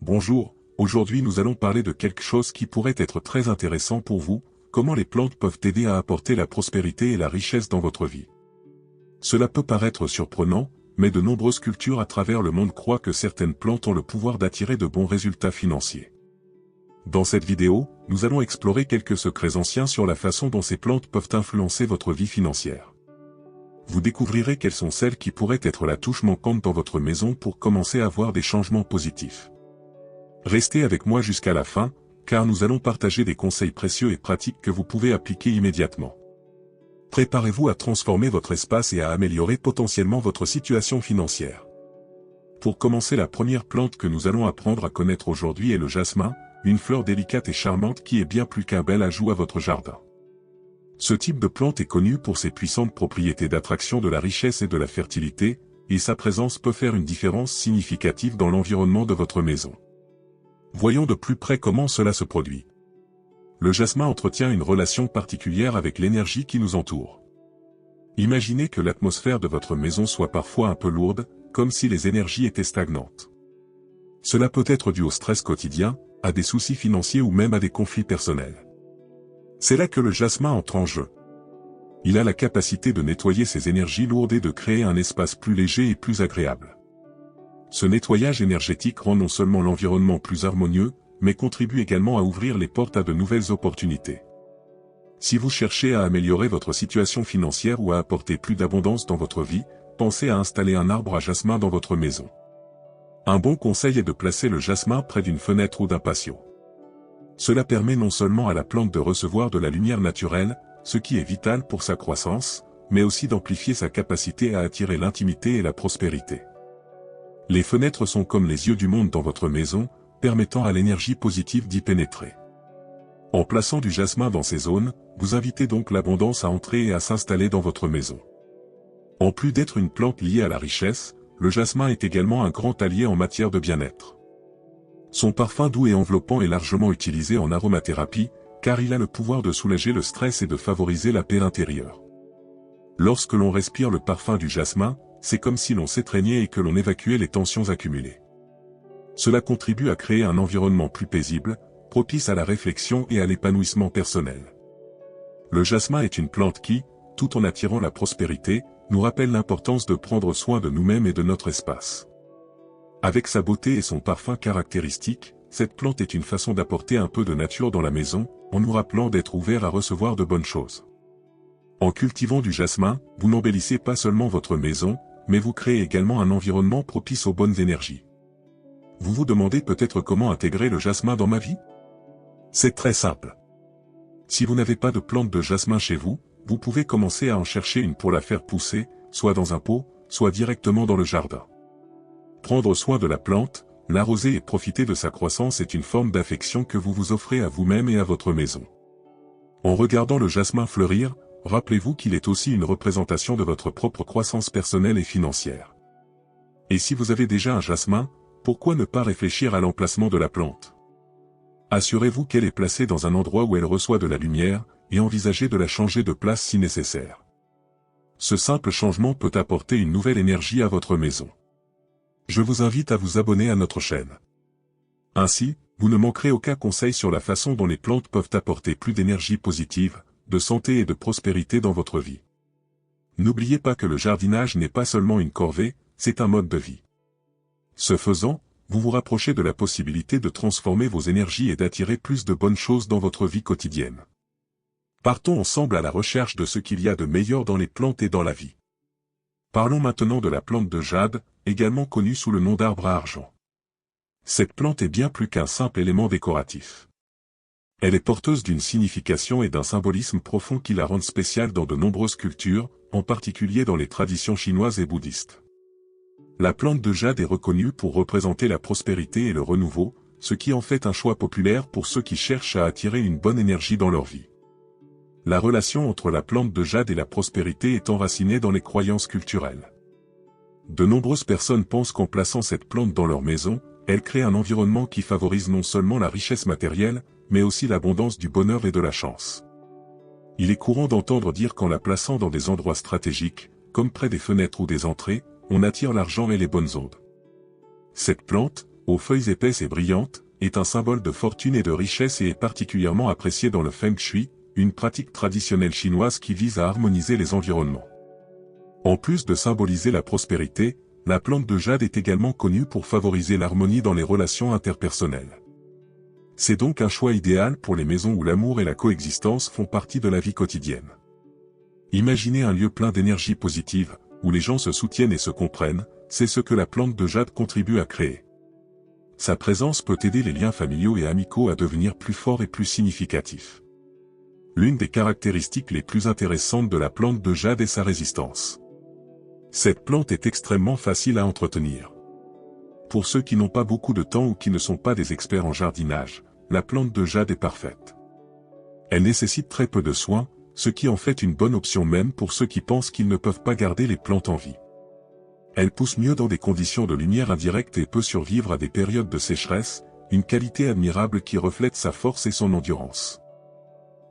Bonjour, aujourd'hui nous allons parler de quelque chose qui pourrait être très intéressant pour vous, comment les plantes peuvent aider à apporter la prospérité et la richesse dans votre vie. Cela peut paraître surprenant, mais de nombreuses cultures à travers le monde croient que certaines plantes ont le pouvoir d'attirer de bons résultats financiers. Dans cette vidéo, nous allons explorer quelques secrets anciens sur la façon dont ces plantes peuvent influencer votre vie financière. Vous découvrirez quelles sont celles qui pourraient être la touche manquante dans votre maison pour commencer à voir des changements positifs. Restez avec moi jusqu'à la fin, car nous allons partager des conseils précieux et pratiques que vous pouvez appliquer immédiatement. Préparez-vous à transformer votre espace et à améliorer potentiellement votre situation financière. Pour commencer, la première plante que nous allons apprendre à connaître aujourd'hui est le jasmin, une fleur délicate et charmante qui est bien plus qu'un bel ajout à votre jardin. Ce type de plante est connu pour ses puissantes propriétés d'attraction de la richesse et de la fertilité, et sa présence peut faire une différence significative dans l'environnement de votre maison. Voyons de plus près comment cela se produit. Le jasmin entretient une relation particulière avec l'énergie qui nous entoure. Imaginez que l'atmosphère de votre maison soit parfois un peu lourde, comme si les énergies étaient stagnantes. Cela peut être dû au stress quotidien, à des soucis financiers ou même à des conflits personnels. C'est là que le jasmin entre en jeu. Il a la capacité de nettoyer ces énergies lourdes et de créer un espace plus léger et plus agréable. Ce nettoyage énergétique rend non seulement l'environnement plus harmonieux, mais contribue également à ouvrir les portes à de nouvelles opportunités. Si vous cherchez à améliorer votre situation financière ou à apporter plus d'abondance dans votre vie, pensez à installer un arbre à jasmin dans votre maison. Un bon conseil est de placer le jasmin près d'une fenêtre ou d'un patio. Cela permet non seulement à la plante de recevoir de la lumière naturelle, ce qui est vital pour sa croissance, mais aussi d'amplifier sa capacité à attirer l'intimité et la prospérité. Les fenêtres sont comme les yeux du monde dans votre maison, permettant à l'énergie positive d'y pénétrer. En plaçant du jasmin dans ces zones, vous invitez donc l'abondance à entrer et à s'installer dans votre maison. En plus d'être une plante liée à la richesse, le jasmin est également un grand allié en matière de bien-être. Son parfum doux et enveloppant est largement utilisé en aromathérapie, car il a le pouvoir de soulager le stress et de favoriser la paix intérieure. Lorsque l'on respire le parfum du jasmin, c'est comme si l'on s'étreignait et que l'on évacuait les tensions accumulées. Cela contribue à créer un environnement plus paisible, propice à la réflexion et à l'épanouissement personnel. Le jasmin est une plante qui, tout en attirant la prospérité, nous rappelle l'importance de prendre soin de nous-mêmes et de notre espace. Avec sa beauté et son parfum caractéristique, cette plante est une façon d'apporter un peu de nature dans la maison, en nous rappelant d'être ouvert à recevoir de bonnes choses. En cultivant du jasmin, vous n'embellissez pas seulement votre maison, mais vous créez également un environnement propice aux bonnes énergies. Vous vous demandez peut-être comment intégrer le jasmin dans ma vie? C'est très simple. Si vous n'avez pas de plante de jasmin chez vous, vous pouvez commencer à en chercher une pour la faire pousser, soit dans un pot, soit directement dans le jardin. Prendre soin de la plante, l'arroser et profiter de sa croissance est une forme d'affection que vous vous offrez à vous-même et à votre maison. En regardant le jasmin fleurir, rappelez-vous qu'il est aussi une représentation de votre propre croissance personnelle et financière. Et si vous avez déjà un jasmin, pourquoi ne pas réfléchir à l'emplacement de la plante? Assurez-vous qu'elle est placée dans un endroit où elle reçoit de la lumière, et envisagez de la changer de place si nécessaire. Ce simple changement peut apporter une nouvelle énergie à votre maison. Je vous invite à vous abonner à notre chaîne. Ainsi, vous ne manquerez aucun conseil sur la façon dont les plantes peuvent apporter plus d'énergie positive, de santé et de prospérité dans votre vie. N'oubliez pas que le jardinage n'est pas seulement une corvée, c'est un mode de vie. Ce faisant, vous vous rapprochez de la possibilité de transformer vos énergies et d'attirer plus de bonnes choses dans votre vie quotidienne. Partons ensemble à la recherche de ce qu'il y a de meilleur dans les plantes et dans la vie. Parlons maintenant de la plante de jade, également connue sous le nom d'arbre à argent. Cette plante est bien plus qu'un simple élément décoratif. Elle est porteuse d'une signification et d'un symbolisme profond qui la rendent spéciale dans de nombreuses cultures, en particulier dans les traditions chinoises et bouddhistes. La plante de jade est reconnue pour représenter la prospérité et le renouveau, ce qui en fait un choix populaire pour ceux qui cherchent à attirer une bonne énergie dans leur vie. La relation entre la plante de jade et la prospérité est enracinée dans les croyances culturelles. De nombreuses personnes pensent qu'en plaçant cette plante dans leur maison, elle crée un environnement qui favorise non seulement la richesse matérielle, mais aussi l'abondance du bonheur et de la chance. Il est courant d'entendre dire qu'en la plaçant dans des endroits stratégiques, comme près des fenêtres ou des entrées, on attire l'argent et les bonnes ondes. Cette plante, aux feuilles épaisses et brillantes, est un symbole de fortune et de richesse et est particulièrement apprécié dans le Feng Shui, une pratique traditionnelle chinoise qui vise à harmoniser les environnements. En plus de symboliser la prospérité, la plante de jade est également connue pour favoriser l'harmonie dans les relations interpersonnelles. C'est donc un choix idéal pour les maisons où l'amour et la coexistence font partie de la vie quotidienne. Imaginez un lieu plein d'énergie positive, où les gens se soutiennent et se comprennent, c'est ce que la plante de jade contribue à créer. Sa présence peut aider les liens familiaux et amicaux à devenir plus forts et plus significatifs. L'une des caractéristiques les plus intéressantes de la plante de jade est sa résistance. Cette plante est extrêmement facile à entretenir. Pour ceux qui n'ont pas beaucoup de temps ou qui ne sont pas des experts en jardinage, la plante de jade est parfaite. Elle nécessite très peu de soins, ce qui en fait une bonne option même pour ceux qui pensent qu'ils ne peuvent pas garder les plantes en vie. Elle pousse mieux dans des conditions de lumière indirecte et peut survivre à des périodes de sécheresse, une qualité admirable qui reflète sa force et son endurance.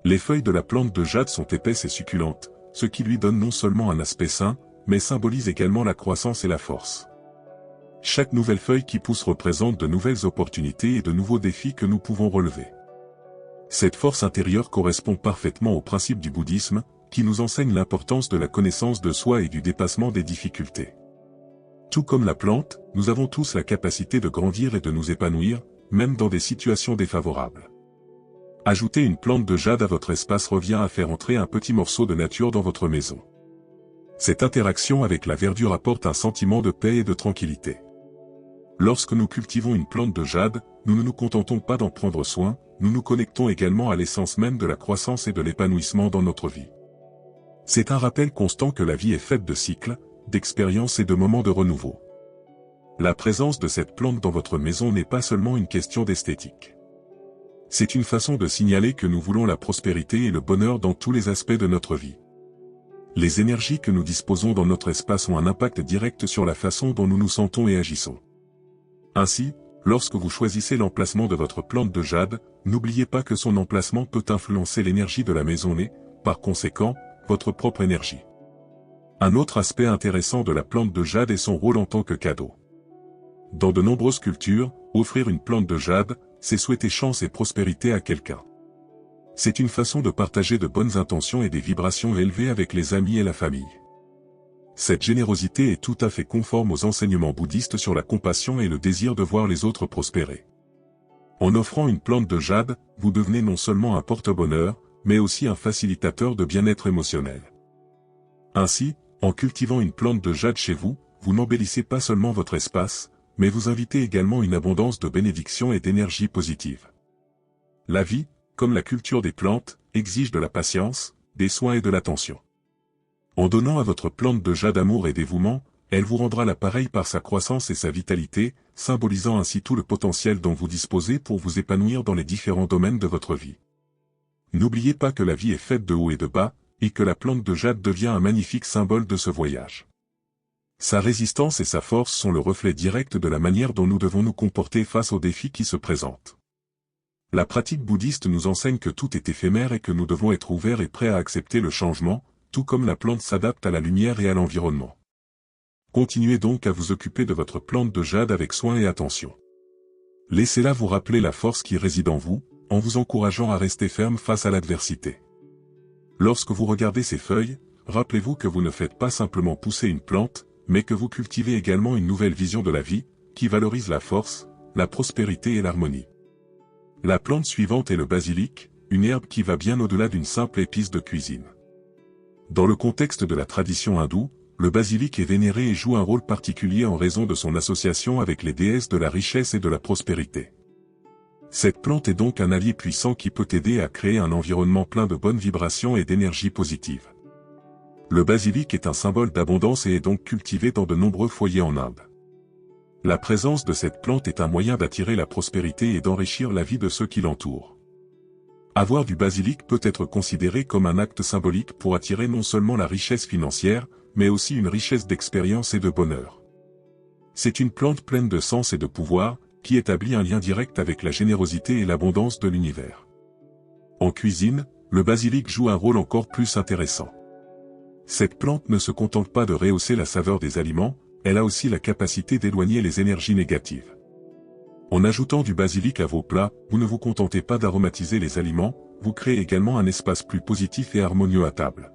Les feuilles de la plante de jade sont épaisses et succulentes, ce qui lui donne non seulement un aspect sain, mais symbolise également la croissance et la force. Chaque nouvelle feuille qui pousse représente de nouvelles opportunités et de nouveaux défis que nous pouvons relever. Cette force intérieure correspond parfaitement au principe du bouddhisme, qui nous enseigne l'importance de la connaissance de soi et du dépassement des difficultés. Tout comme la plante, nous avons tous la capacité de grandir et de nous épanouir, même dans des situations défavorables. Ajouter une plante de jade à votre espace revient à faire entrer un petit morceau de nature dans votre maison. Cette interaction avec la verdure apporte un sentiment de paix et de tranquillité. Lorsque nous cultivons une plante de jade, nous ne nous contentons pas d'en prendre soin, nous nous connectons également à l'essence même de la croissance et de l'épanouissement dans notre vie. C'est un rappel constant que la vie est faite de cycles, d'expériences et de moments de renouveau. La présence de cette plante dans votre maison n'est pas seulement une question d'esthétique. C'est une façon de signaler que nous voulons la prospérité et le bonheur dans tous les aspects de notre vie. Les énergies que nous disposons dans notre espace ont un impact direct sur la façon dont nous nous sentons et agissons. Ainsi, lorsque vous choisissez l'emplacement de votre plante de jade, n'oubliez pas que son emplacement peut influencer l'énergie de la maison et, par conséquent, votre propre énergie. Un autre aspect intéressant de la plante de jade est son rôle en tant que cadeau. Dans de nombreuses cultures, offrir une plante de jade, c'est souhaiter chance et prospérité à quelqu'un. C'est une façon de partager de bonnes intentions et des vibrations élevées avec les amis et la famille. Cette générosité est tout à fait conforme aux enseignements bouddhistes sur la compassion et le désir de voir les autres prospérer. En offrant une plante de jade, vous devenez non seulement un porte-bonheur, mais aussi un facilitateur de bien-être émotionnel. Ainsi, en cultivant une plante de jade chez vous, vous n'embellissez pas seulement votre espace, mais vous invitez également une abondance de bénédictions et d'énergie positive. La vie, comme la culture des plantes, exige de la patience, des soins et de l'attention. En donnant à votre plante de jade amour et dévouement, elle vous rendra l'appareil par sa croissance et sa vitalité, symbolisant ainsi tout le potentiel dont vous disposez pour vous épanouir dans les différents domaines de votre vie. N'oubliez pas que la vie est faite de hauts et de bas, et que la plante de jade devient un magnifique symbole de ce voyage. Sa résistance et sa force sont le reflet direct de la manière dont nous devons nous comporter face aux défis qui se présentent. La pratique bouddhiste nous enseigne que tout est éphémère et que nous devons être ouverts et prêts à accepter le changement, tout comme la plante s'adapte à la lumière et à l'environnement. Continuez donc à vous occuper de votre plante de jade avec soin et attention. Laissez-la vous rappeler la force qui réside en vous, en vous encourageant à rester ferme face à l'adversité. Lorsque vous regardez ces feuilles, rappelez-vous que vous ne faites pas simplement pousser une plante, mais que vous cultivez également une nouvelle vision de la vie, qui valorise la force, la prospérité et l'harmonie. La plante suivante est le basilic, une herbe qui va bien au-delà d'une simple épice de cuisine. Dans le contexte de la tradition hindoue, le basilic est vénéré et joue un rôle particulier en raison de son association avec les déesses de la richesse et de la prospérité. Cette plante est donc un allié puissant qui peut aider à créer un environnement plein de bonnes vibrations et d'énergie positive. Le basilic est un symbole d'abondance et est donc cultivé dans de nombreux foyers en Inde. La présence de cette plante est un moyen d'attirer la prospérité et d'enrichir la vie de ceux qui l'entourent. Avoir du basilic peut être considéré comme un acte symbolique pour attirer non seulement la richesse financière, mais aussi une richesse d'expérience et de bonheur. C'est une plante pleine de sens et de pouvoir, qui établit un lien direct avec la générosité et l'abondance de l'univers. En cuisine, le basilic joue un rôle encore plus intéressant. Cette plante ne se contente pas de rehausser la saveur des aliments, elle a aussi la capacité d'éloigner les énergies négatives. En ajoutant du basilic à vos plats, vous ne vous contentez pas d'aromatiser les aliments, vous créez également un espace plus positif et harmonieux à table.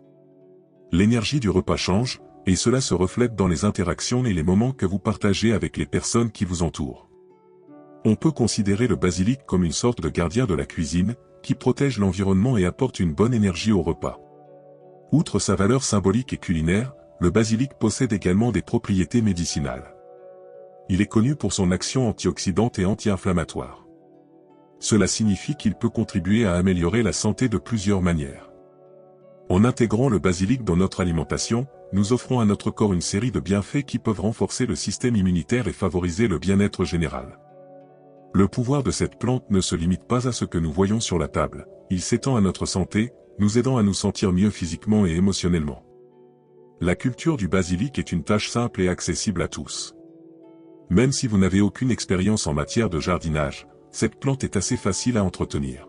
L'énergie du repas change, et cela se reflète dans les interactions et les moments que vous partagez avec les personnes qui vous entourent. On peut considérer le basilic comme une sorte de gardien de la cuisine, qui protège l'environnement et apporte une bonne énergie au repas. Outre sa valeur symbolique et culinaire, le basilic possède également des propriétés médicinales. Il est connu pour son action antioxydante et anti-inflammatoire. Cela signifie qu'il peut contribuer à améliorer la santé de plusieurs manières. En intégrant le basilic dans notre alimentation, nous offrons à notre corps une série de bienfaits qui peuvent renforcer le système immunitaire et favoriser le bien-être général. Le pouvoir de cette plante ne se limite pas à ce que nous voyons sur la table, il s'étend à notre santé, nous aidant à nous sentir mieux physiquement et émotionnellement. La culture du basilic est une tâche simple et accessible à tous. Même si vous n'avez aucune expérience en matière de jardinage, cette plante est assez facile à entretenir.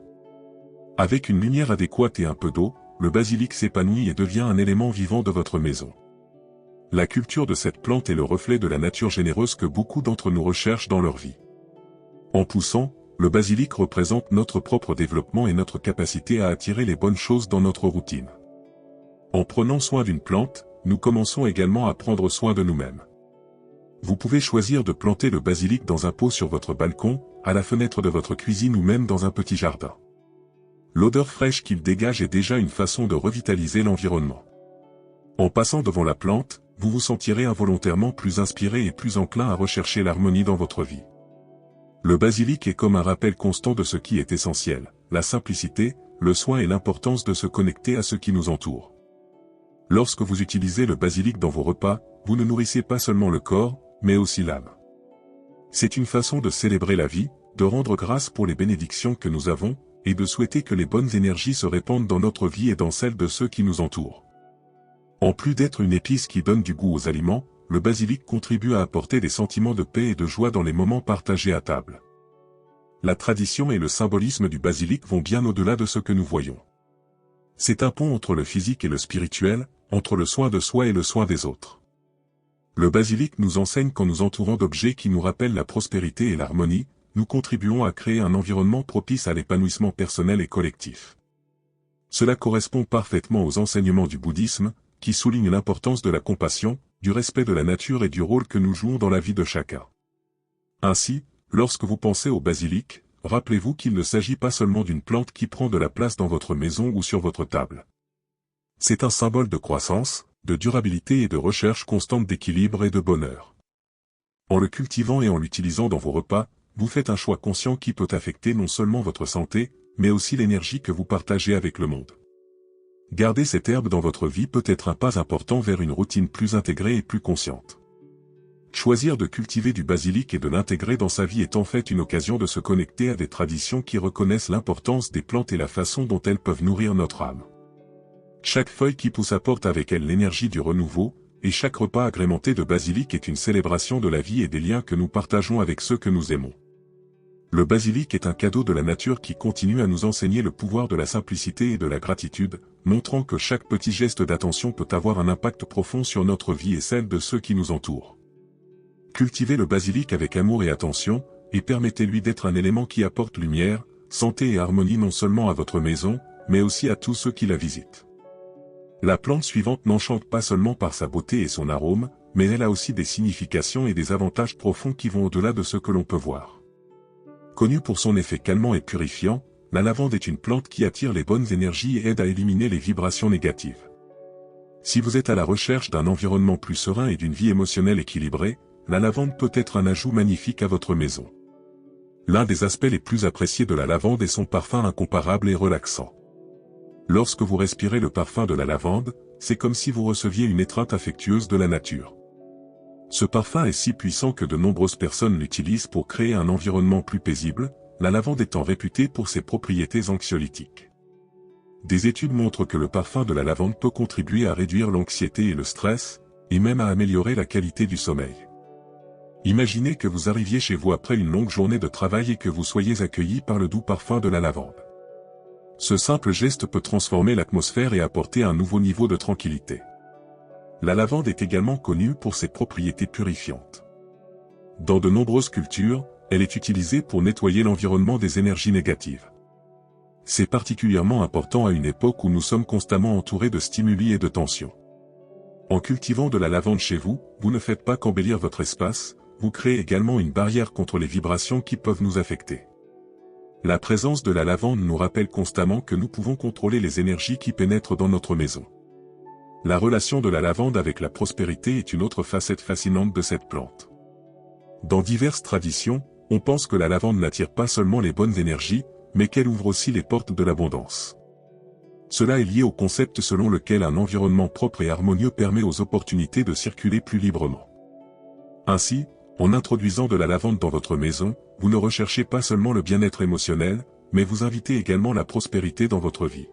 Avec une lumière adéquate et un peu d'eau, le basilic s'épanouit et devient un élément vivant de votre maison. La culture de cette plante est le reflet de la nature généreuse que beaucoup d'entre nous recherchent dans leur vie. En poussant, le basilic représente notre propre développement et notre capacité à attirer les bonnes choses dans notre routine. En prenant soin d'une plante, nous commençons également à prendre soin de nous-mêmes. Vous pouvez choisir de planter le basilic dans un pot sur votre balcon, à la fenêtre de votre cuisine ou même dans un petit jardin. L'odeur fraîche qu'il dégage est déjà une façon de revitaliser l'environnement. En passant devant la plante, vous vous sentirez involontairement plus inspiré et plus enclin à rechercher l'harmonie dans votre vie. Le basilic est comme un rappel constant de ce qui est essentiel, la simplicité, le soin et l'importance de se connecter à ce qui nous entoure. Lorsque vous utilisez le basilic dans vos repas, vous ne nourrissez pas seulement le corps, mais aussi l'âme. C'est une façon de célébrer la vie, de rendre grâce pour les bénédictions que nous avons, et de souhaiter que les bonnes énergies se répandent dans notre vie et dans celle de ceux qui nous entourent. En plus d'être une épice qui donne du goût aux aliments, le basilic contribue à apporter des sentiments de paix et de joie dans les moments partagés à table. La tradition et le symbolisme du basilic vont bien au-delà de ce que nous voyons. C'est un pont entre le physique et le spirituel, entre le soin de soi et le soin des autres. Le basilic nous enseigne qu'en nous entourant d'objets qui nous rappellent la prospérité et l'harmonie, nous contribuons à créer un environnement propice à l'épanouissement personnel et collectif. Cela correspond parfaitement aux enseignements du bouddhisme, qui soulignent l'importance de la compassion, du respect de la nature et du rôle que nous jouons dans la vie de chacun. Ainsi, lorsque vous pensez au basilic, rappelez-vous qu'il ne s'agit pas seulement d'une plante qui prend de la place dans votre maison ou sur votre table. C'est un symbole de croissance, de durabilité et de recherche constante d'équilibre et de bonheur. En le cultivant et en l'utilisant dans vos repas, vous faites un choix conscient qui peut affecter non seulement votre santé, mais aussi l'énergie que vous partagez avec le monde. Garder cette herbe dans votre vie peut être un pas important vers une routine plus intégrée et plus consciente. Choisir de cultiver du basilic et de l'intégrer dans sa vie est en fait une occasion de se connecter à des traditions qui reconnaissent l'importance des plantes et la façon dont elles peuvent nourrir notre âme. Chaque feuille qui pousse apporte avec elle l'énergie du renouveau, et chaque repas agrémenté de basilic est une célébration de la vie et des liens que nous partageons avec ceux que nous aimons. Le basilic est un cadeau de la nature qui continue à nous enseigner le pouvoir de la simplicité et de la gratitude, montrant que chaque petit geste d'attention peut avoir un impact profond sur notre vie et celle de ceux qui nous entourent. Cultivez le basilic avec amour et attention, et permettez-lui d'être un élément qui apporte lumière, santé et harmonie non seulement à votre maison, mais aussi à tous ceux qui la visitent. La plante suivante n'enchante pas seulement par sa beauté et son arôme, mais elle a aussi des significations et des avantages profonds qui vont au-delà de ce que l'on peut voir. Connue pour son effet calmant et purifiant, la lavande est une plante qui attire les bonnes énergies et aide à éliminer les vibrations négatives. Si vous êtes à la recherche d'un environnement plus serein et d'une vie émotionnelle équilibrée, la lavande peut être un ajout magnifique à votre maison. L'un des aspects les plus appréciés de la lavande est son parfum incomparable et relaxant. Lorsque vous respirez le parfum de la lavande, c'est comme si vous receviez une étreinte affectueuse de la nature. Ce parfum est si puissant que de nombreuses personnes l'utilisent pour créer un environnement plus paisible, la lavande étant réputée pour ses propriétés anxiolytiques. Des études montrent que le parfum de la lavande peut contribuer à réduire l'anxiété et le stress, et même à améliorer la qualité du sommeil. Imaginez que vous arriviez chez vous après une longue journée de travail et que vous soyez accueilli par le doux parfum de la lavande. Ce simple geste peut transformer l'atmosphère et apporter un nouveau niveau de tranquillité. La lavande est également connue pour ses propriétés purifiantes. Dans de nombreuses cultures, elle est utilisée pour nettoyer l'environnement des énergies négatives. C'est particulièrement important à une époque où nous sommes constamment entourés de stimuli et de tensions. En cultivant de la lavande chez vous, vous ne faites pas qu'embellir votre espace, vous créez également une barrière contre les vibrations qui peuvent nous affecter. La présence de la lavande nous rappelle constamment que nous pouvons contrôler les énergies qui pénètrent dans notre maison. La relation de la lavande avec la prospérité est une autre facette fascinante de cette plante. Dans diverses traditions, on pense que la lavande n'attire pas seulement les bonnes énergies, mais qu'elle ouvre aussi les portes de l'abondance. Cela est lié au concept selon lequel un environnement propre et harmonieux permet aux opportunités de circuler plus librement. Ainsi, en introduisant de la lavande dans votre maison, vous ne recherchez pas seulement le bien-être émotionnel, mais vous invitez également la prospérité dans votre vie.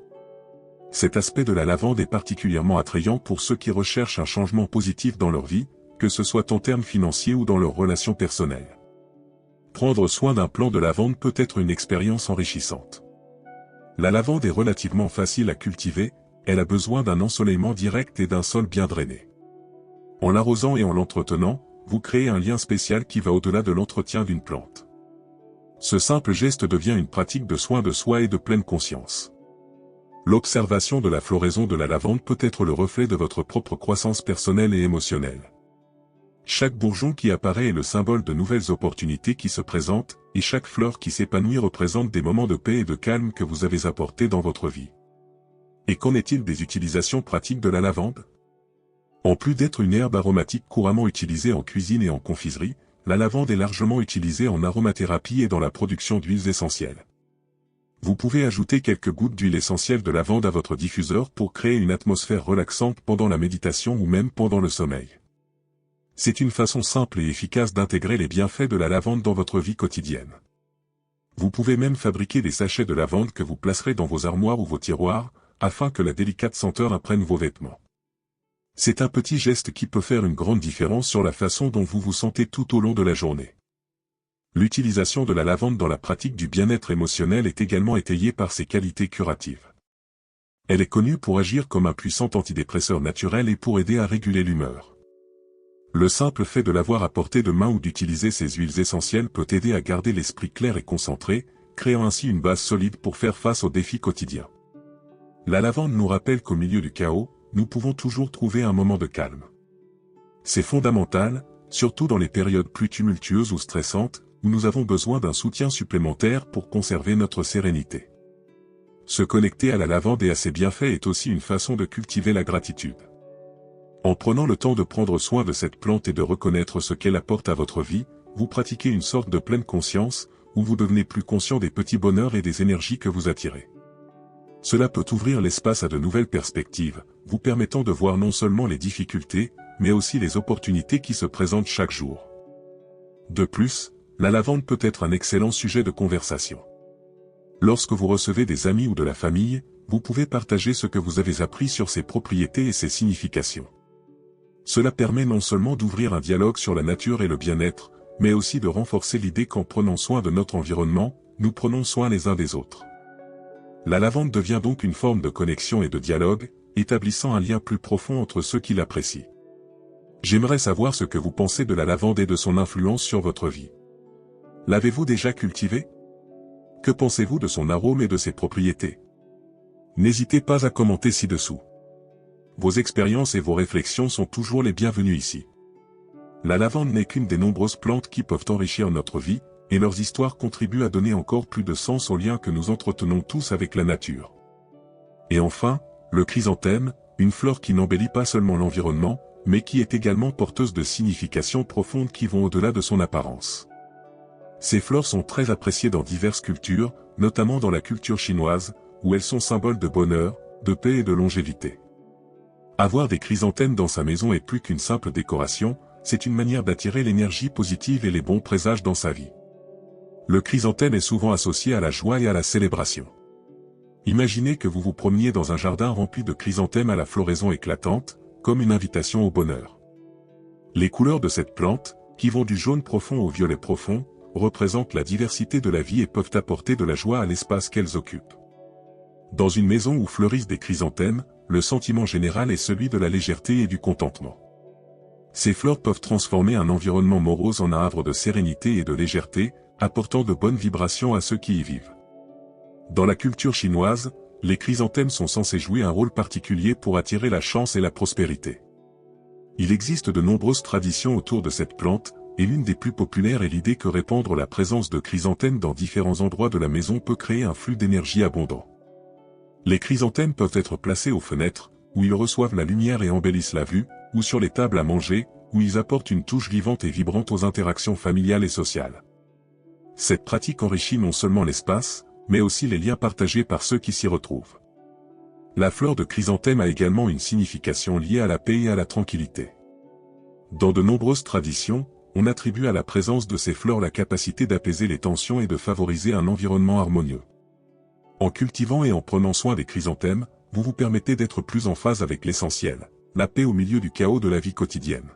Cet aspect de la lavande est particulièrement attrayant pour ceux qui recherchent un changement positif dans leur vie, que ce soit en termes financiers ou dans leurs relations personnelles. Prendre soin d'un plant de lavande peut être une expérience enrichissante. La lavande est relativement facile à cultiver, elle a besoin d'un ensoleillement direct et d'un sol bien drainé. En l'arrosant et en l'entretenant, vous créez un lien spécial qui va au-delà de l'entretien d'une plante. Ce simple geste devient une pratique de soin de soi et de pleine conscience. L'observation de la floraison de la lavande peut être le reflet de votre propre croissance personnelle et émotionnelle. Chaque bourgeon qui apparaît est le symbole de nouvelles opportunités qui se présentent, et chaque fleur qui s'épanouit représente des moments de paix et de calme que vous avez apportés dans votre vie. Et qu'en est-il des utilisations pratiques de la lavande? En plus d'être une herbe aromatique couramment utilisée en cuisine et en confiserie, la lavande est largement utilisée en aromathérapie et dans la production d'huiles essentielles. Vous pouvez ajouter quelques gouttes d'huile essentielle de lavande à votre diffuseur pour créer une atmosphère relaxante pendant la méditation ou même pendant le sommeil. C'est une façon simple et efficace d'intégrer les bienfaits de la lavande dans votre vie quotidienne. Vous pouvez même fabriquer des sachets de lavande que vous placerez dans vos armoires ou vos tiroirs, afin que la délicate senteur imprègne vos vêtements. C'est un petit geste qui peut faire une grande différence sur la façon dont vous vous sentez tout au long de la journée. L'utilisation de la lavande dans la pratique du bien-être émotionnel est également étayée par ses qualités curatives. Elle est connue pour agir comme un puissant antidépresseur naturel et pour aider à réguler l'humeur. Le simple fait de l'avoir à portée de main ou d'utiliser ses huiles essentielles peut aider à garder l'esprit clair et concentré, créant ainsi une base solide pour faire face aux défis quotidiens. La lavande nous rappelle qu'au milieu du chaos, nous pouvons toujours trouver un moment de calme. C'est fondamental, surtout dans les périodes plus tumultueuses ou stressantes, où nous avons besoin d'un soutien supplémentaire pour conserver notre sérénité. Se connecter à la lavande et à ses bienfaits est aussi une façon de cultiver la gratitude. En prenant le temps de prendre soin de cette plante et de reconnaître ce qu'elle apporte à votre vie, vous pratiquez une sorte de pleine conscience, où vous devenez plus conscient des petits bonheurs et des énergies que vous attirez. Cela peut ouvrir l'espace à de nouvelles perspectives, vous permettant de voir non seulement les difficultés, mais aussi les opportunités qui se présentent chaque jour. De plus, la lavande peut être un excellent sujet de conversation. Lorsque vous recevez des amis ou de la famille, vous pouvez partager ce que vous avez appris sur ses propriétés et ses significations. Cela permet non seulement d'ouvrir un dialogue sur la nature et le bien-être, mais aussi de renforcer l'idée qu'en prenant soin de notre environnement, nous prenons soin les uns des autres. La lavande devient donc une forme de connexion et de dialogue, établissant un lien plus profond entre ceux qui l'apprécient. J'aimerais savoir ce que vous pensez de la lavande et de son influence sur votre vie. L'avez-vous déjà cultivée? Que pensez-vous de son arôme et de ses propriétés? N'hésitez pas à commenter ci-dessous. Vos expériences et vos réflexions sont toujours les bienvenues ici. La lavande n'est qu'une des nombreuses plantes qui peuvent enrichir notre vie, et leurs histoires contribuent à donner encore plus de sens au lien que nous entretenons tous avec la nature. Et enfin, le chrysanthème, une fleur qui n'embellit pas seulement l'environnement, mais qui est également porteuse de significations profondes qui vont au-delà de son apparence. Ces fleurs sont très appréciées dans diverses cultures, notamment dans la culture chinoise, où elles sont symboles de bonheur, de paix et de longévité. Avoir des chrysanthèmes dans sa maison est plus qu'une simple décoration, c'est une manière d'attirer l'énergie positive et les bons présages dans sa vie. Le chrysanthème est souvent associé à la joie et à la célébration. Imaginez que vous vous promeniez dans un jardin rempli de chrysanthèmes à la floraison éclatante, comme une invitation au bonheur. Les couleurs de cette plante, qui vont du jaune profond au violet profond, représentent la diversité de la vie et peuvent apporter de la joie à l'espace qu'elles occupent. Dans une maison où fleurissent des chrysanthèmes, le sentiment général est celui de la légèreté et du contentement. Ces fleurs peuvent transformer un environnement morose en un havre de sérénité et de légèreté, apportant de bonnes vibrations à ceux qui y vivent. Dans la culture chinoise, les chrysanthèmes sont censés jouer un rôle particulier pour attirer la chance et la prospérité. Il existe de nombreuses traditions autour de cette plante, et l'une des plus populaires est l'idée que répandre la présence de chrysanthèmes dans différents endroits de la maison peut créer un flux d'énergie abondant. Les chrysanthèmes peuvent être placés aux fenêtres, où ils reçoivent la lumière et embellissent la vue, ou sur les tables à manger, où ils apportent une touche vivante et vibrante aux interactions familiales et sociales. Cette pratique enrichit non seulement l'espace, mais aussi les liens partagés par ceux qui s'y retrouvent. La fleur de chrysanthème a également une signification liée à la paix et à la tranquillité. Dans de nombreuses traditions, on attribue à la présence de ces fleurs la capacité d'apaiser les tensions et de favoriser un environnement harmonieux. En cultivant et en prenant soin des chrysanthèmes, vous vous permettez d'être plus en phase avec l'essentiel, la paix au milieu du chaos de la vie quotidienne.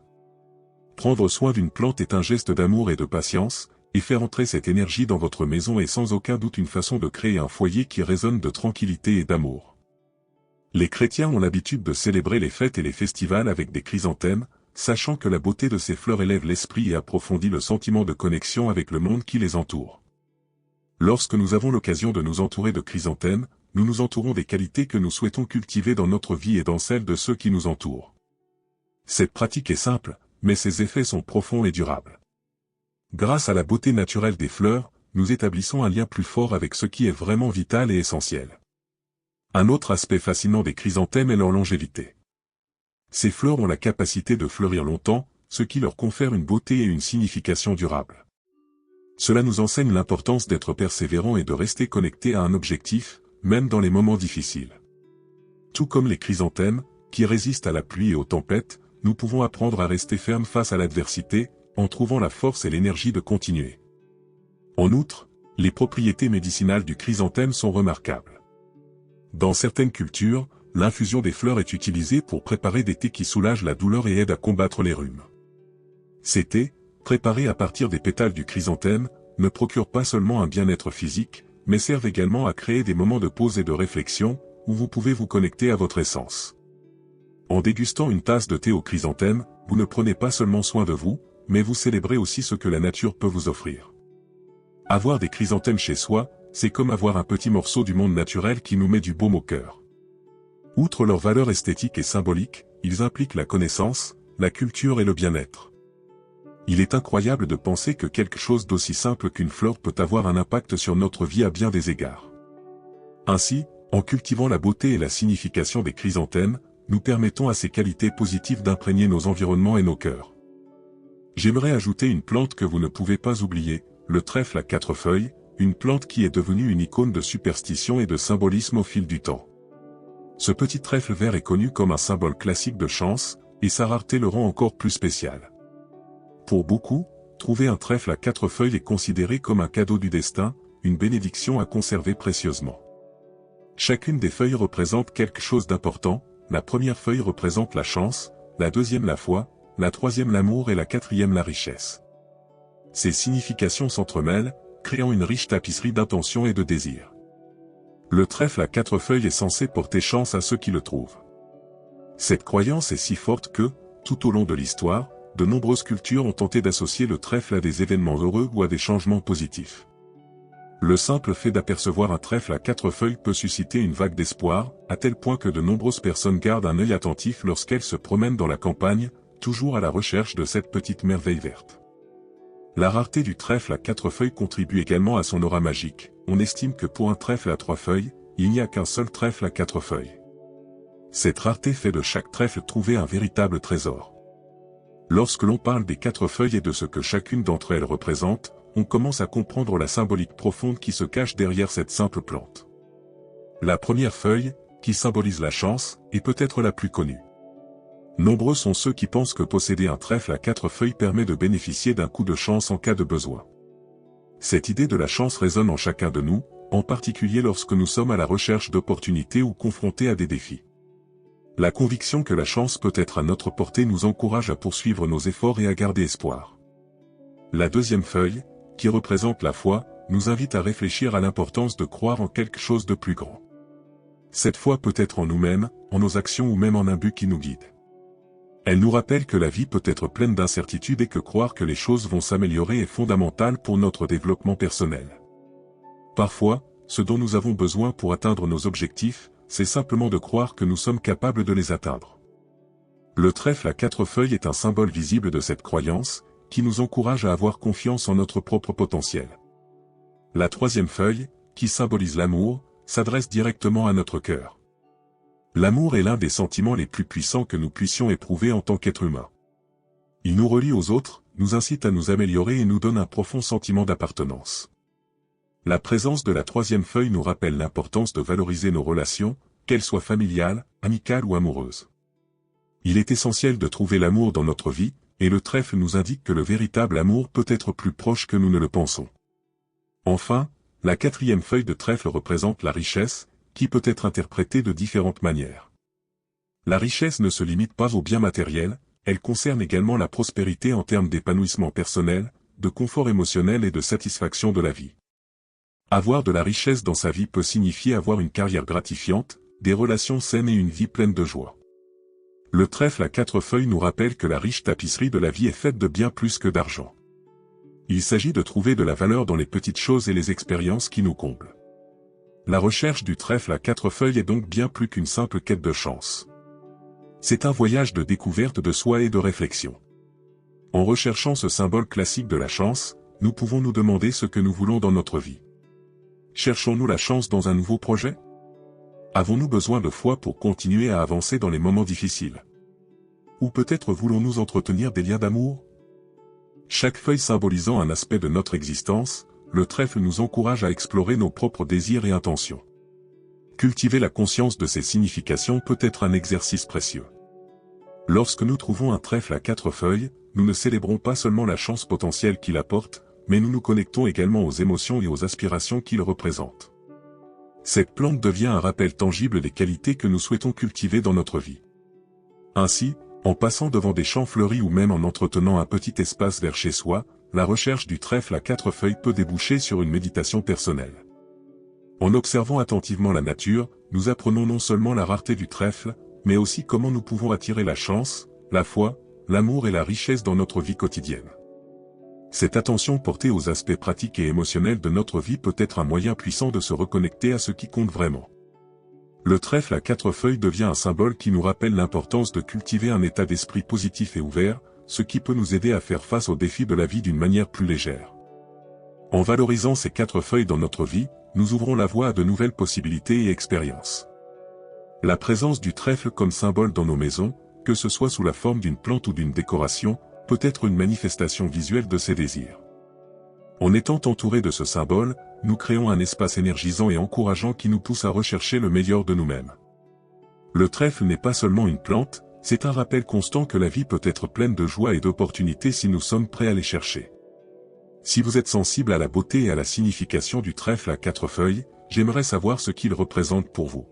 Prendre soin d'une plante est un geste d'amour et de patience, et faire entrer cette énergie dans votre maison est sans aucun doute une façon de créer un foyer qui résonne de tranquillité et d'amour. Les chrétiens ont l'habitude de célébrer les fêtes et les festivals avec des chrysanthèmes, sachant que la beauté de ces fleurs élève l'esprit et approfondit le sentiment de connexion avec le monde qui les entoure. Lorsque nous avons l'occasion de nous entourer de chrysanthèmes, nous nous entourons des qualités que nous souhaitons cultiver dans notre vie et dans celle de ceux qui nous entourent. Cette pratique est simple, mais ses effets sont profonds et durables. Grâce à la beauté naturelle des fleurs, nous établissons un lien plus fort avec ce qui est vraiment vital et essentiel. Un autre aspect fascinant des chrysanthèmes est leur longévité. Ces fleurs ont la capacité de fleurir longtemps, ce qui leur confère une beauté et une signification durable. Cela nous enseigne l'importance d'être persévérant et de rester connecté à un objectif, même dans les moments difficiles. Tout comme les chrysanthèmes, qui résistent à la pluie et aux tempêtes, nous pouvons apprendre à rester fermes face à l'adversité, en trouvant la force et l'énergie de continuer. En outre, les propriétés médicinales du chrysanthème sont remarquables. Dans certaines cultures, l'infusion des fleurs est utilisée pour préparer des thés qui soulagent la douleur et aident à combattre les rhumes. Ces thés, préparés à partir des pétales du chrysanthème, ne procurent pas seulement un bien-être physique, mais servent également à créer des moments de pause et de réflexion, où vous pouvez vous connecter à votre essence. En dégustant une tasse de thé au chrysanthème, vous ne prenez pas seulement soin de vous, mais vous célébrez aussi ce que la nature peut vous offrir. Avoir des chrysanthèmes chez soi, c'est comme avoir un petit morceau du monde naturel qui nous met du baume au cœur. Outre leur valeur esthétique et symbolique, ils impliquent la connaissance, la culture et le bien-être. Il est incroyable de penser que quelque chose d'aussi simple qu'une fleur peut avoir un impact sur notre vie à bien des égards. Ainsi, en cultivant la beauté et la signification des chrysanthèmes, nous permettons à ces qualités positives d'imprégner nos environnements et nos cœurs. J'aimerais ajouter une plante que vous ne pouvez pas oublier, le trèfle à 4 feuilles, une plante qui est devenue une icône de superstition et de symbolisme au fil du temps. Ce petit trèfle vert est connu comme un symbole classique de chance, et sa rareté le rend encore plus spécial. Pour beaucoup, trouver un trèfle à 4 feuilles est considéré comme un cadeau du destin, une bénédiction à conserver précieusement. Chacune des feuilles représente quelque chose d'important, la première feuille représente la chance, la deuxième la foi, la troisième l'amour et la quatrième la richesse. Ces significations s'entremêlent, créant une riche tapisserie d'intentions et de désirs. Le trèfle à 4 feuilles est censé porter chance à ceux qui le trouvent. Cette croyance est si forte que, tout au long de l'histoire, de nombreuses cultures ont tenté d'associer le trèfle à des événements heureux ou à des changements positifs. Le simple fait d'apercevoir un trèfle à 4 feuilles peut susciter une vague d'espoir, à tel point que de nombreuses personnes gardent un œil attentif lorsqu'elles se promènent dans la campagne, toujours à la recherche de cette petite merveille verte. La rareté du trèfle à 4 feuilles contribue également à son aura magique. On estime que pour un trèfle à 3 feuilles, il n'y a qu'un seul trèfle à 4 feuilles. Cette rareté fait de chaque trèfle trouver un véritable trésor. Lorsque l'on parle des 4 feuilles et de ce que chacune d'entre elles représente, on commence à comprendre la symbolique profonde qui se cache derrière cette simple plante. La première feuille, qui symbolise la chance, est peut-être la plus connue. Nombreux sont ceux qui pensent que posséder un trèfle à 4 feuilles permet de bénéficier d'un coup de chance en cas de besoin. Cette idée de la chance résonne en chacun de nous, en particulier lorsque nous sommes à la recherche d'opportunités ou confrontés à des défis. La conviction que la chance peut être à notre portée nous encourage à poursuivre nos efforts et à garder espoir. La deuxième feuille, qui représente la foi, nous invite à réfléchir à l'importance de croire en quelque chose de plus grand. Cette foi peut être en nous-mêmes, en nos actions ou même en un but qui nous guide. Elle nous rappelle que la vie peut être pleine d'incertitudes et que croire que les choses vont s'améliorer est fondamental pour notre développement personnel. Parfois, ce dont nous avons besoin pour atteindre nos objectifs, c'est simplement de croire que nous sommes capables de les atteindre. Le trèfle à 4 feuilles est un symbole visible de cette croyance, qui nous encourage à avoir confiance en notre propre potentiel. La 3e feuille, qui symbolise l'amour, s'adresse directement à notre cœur. L'amour est l'un des sentiments les plus puissants que nous puissions éprouver en tant qu'être humain. Il nous relie aux autres, nous incite à nous améliorer et nous donne un profond sentiment d'appartenance. La présence de la 3e feuille nous rappelle l'importance de valoriser nos relations, qu'elles soient familiales, amicales ou amoureuses. Il est essentiel de trouver l'amour dans notre vie, et le trèfle nous indique que le véritable amour peut être plus proche que nous ne le pensons. Enfin, la 4e feuille de trèfle représente la richesse, qui peut être interprétée de différentes manières. La richesse ne se limite pas aux biens matériels, elle concerne également la prospérité en termes d'épanouissement personnel, de confort émotionnel et de satisfaction de la vie. Avoir de la richesse dans sa vie peut signifier avoir une carrière gratifiante, des relations saines et une vie pleine de joie. Le trèfle à 4 feuilles nous rappelle que la riche tapisserie de la vie est faite de bien plus que d'argent. Il s'agit de trouver de la valeur dans les petites choses et les expériences qui nous comblent. La recherche du trèfle à 4 feuilles est donc bien plus qu'une simple quête de chance. C'est un voyage de découverte de soi et de réflexion. En recherchant ce symbole classique de la chance, nous pouvons nous demander ce que nous voulons dans notre vie. Cherchons-nous la chance dans un nouveau projet? Avons-nous besoin de foi pour continuer à avancer dans les moments difficiles? Ou peut-être voulons-nous entretenir des liens d'amour? Chaque feuille symbolisant un aspect de notre existence, le trèfle nous encourage à explorer nos propres désirs et intentions. Cultiver la conscience de ces significations peut être un exercice précieux. Lorsque nous trouvons un trèfle à 4 feuilles, nous ne célébrons pas seulement la chance potentielle qu'il apporte, mais nous nous connectons également aux émotions et aux aspirations qu'il représente. Cette plante devient un rappel tangible des qualités que nous souhaitons cultiver dans notre vie. Ainsi, en passant devant des champs fleuris ou même en entretenant un petit espace vers chez soi, la recherche du trèfle à 4 feuilles peut déboucher sur une méditation personnelle. En observant attentivement la nature, nous apprenons non seulement la rareté du trèfle, mais aussi comment nous pouvons attirer la chance, la foi, l'amour et la richesse dans notre vie quotidienne. Cette attention portée aux aspects pratiques et émotionnels de notre vie peut être un moyen puissant de se reconnecter à ce qui compte vraiment. Le trèfle à 4 feuilles devient un symbole qui nous rappelle l'importance de cultiver un état d'esprit positif et ouvert, ce qui peut nous aider à faire face aux défis de la vie d'une manière plus légère. En valorisant ces 4 feuilles dans notre vie, nous ouvrons la voie à de nouvelles possibilités et expériences. La présence du trèfle comme symbole dans nos maisons, que ce soit sous la forme d'une plante ou d'une décoration, peut être une manifestation visuelle de ces désirs. En étant entourés de ce symbole, nous créons un espace énergisant et encourageant qui nous pousse à rechercher le meilleur de nous-mêmes. Le trèfle n'est pas seulement une plante, c'est un rappel constant que la vie peut être pleine de joie et d'opportunités si nous sommes prêts à les chercher. Si vous êtes sensible à la beauté et à la signification du trèfle à 4 feuilles, j'aimerais savoir ce qu'il représente pour vous.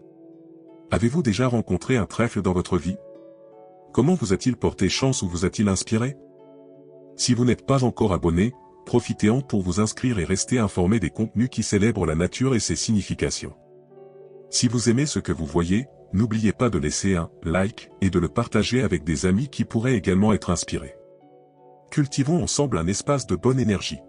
Avez-vous déjà rencontré un trèfle dans votre vie? Comment vous a-t-il porté chance ou vous a-t-il inspiré? Si vous n'êtes pas encore abonné, profitez-en pour vous inscrire et rester informé des contenus qui célèbrent la nature et ses significations. Si vous aimez ce que vous voyez, n'oubliez pas de laisser un like et de le partager avec des amis qui pourraient également être inspirés. Cultivons ensemble un espace de bonne énergie.